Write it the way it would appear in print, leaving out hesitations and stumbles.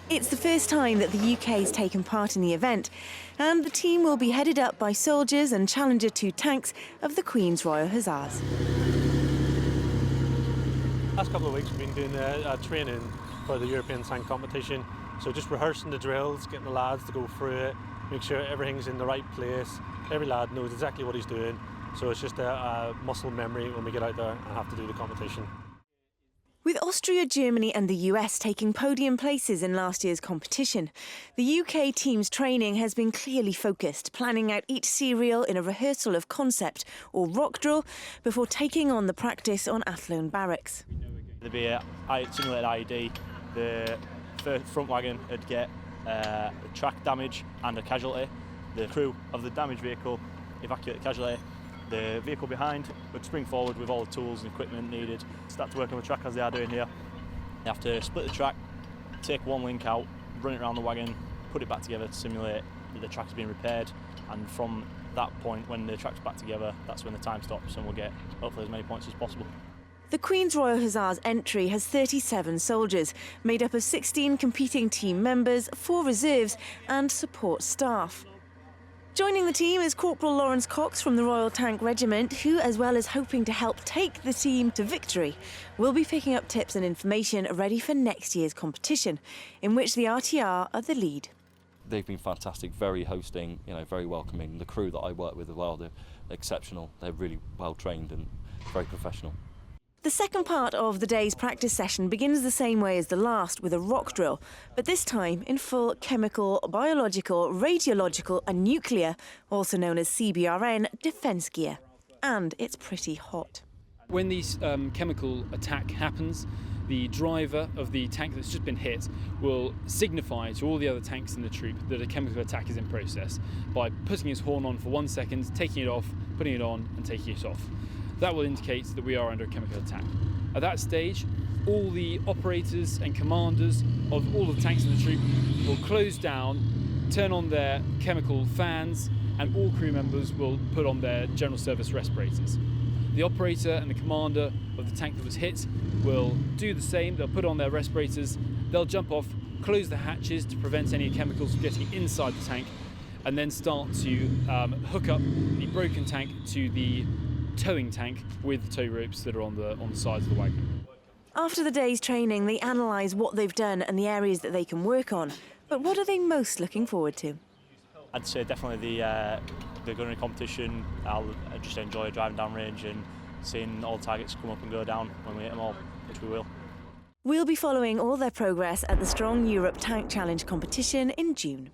It's the first time that the UK's taken part in the event, and the team will be headed up by soldiers and Challenger 2 tanks of the Queen's Royal Hussars. Last couple of weeks we've been doing training for the European tank competition, so just rehearsing the drills, getting the lads to go through it, make sure everything's in the right place, every lad knows exactly what he's doing, so it's just a muscle memory when we get out there and have to do the competition. With Austria, Germany and the US taking podium places in last year's competition, the UK team's training has been clearly focused, planning out each serial in a rehearsal of concept or rock drill before taking on the practice on Athlone Barracks. There'd be a simulated IED. The front wagon would get a track damage and a casualty. The crew of the damaged vehicle evacuate the casualty. The vehicle behind would spring forward with all the tools and equipment needed, start to work on the track as they are doing here. They have to split the track, take one link out, run it around the wagon, put it back together to simulate that the track is being repaired, and from that point, when the track's back together, that's when the time stops and we'll get hopefully as many points as possible. The Queen's Royal Hussars entry has 37 soldiers, made up of 16 competing team members, 4 reserves and support staff. Joining the team is Corporal Lawrence Cox from the Royal Tank Regiment, who, as well as hoping to help take the team to victory, will be picking up tips and information ready for next year's competition, in which the RTR are the lead. They've been fantastic, very hosting, very welcoming. The crew that I work with as well, they're exceptional. They're really well trained and very professional. The second part of the day's practice session begins the same way as the last, with a rock drill, but this time in full chemical, biological, radiological and nuclear, also known as CBRN, defence gear. And it's pretty hot. When this chemical attack happens, the driver of the tank that's just been hit will signify to all the other tanks in the troop that a chemical attack is in process by putting his horn on for 1 second, taking it off, putting it on and taking it off. That will indicate that we are under a chemical attack. At that stage, all the operators and commanders of all the tanks in the troop will close down, turn on their chemical fans, and all crew members will put on their general service respirators. The operator and the commander of the tank that was hit will do the same. They'll put on their respirators, they'll jump off, close the hatches to prevent any chemicals from getting inside the tank, and then start to hook up the broken tank to the towing tank with the tow ropes that are on the sides of the wagon. After the day's training, they analyse what they've done and the areas that they can work on. But what are they most looking forward to? I'd say definitely the gunnery competition. I'll just enjoy driving down range and seeing all targets come up and go down when we hit them all, which we will. We'll be following all their progress at the Strong Europe Tank Challenge competition in June.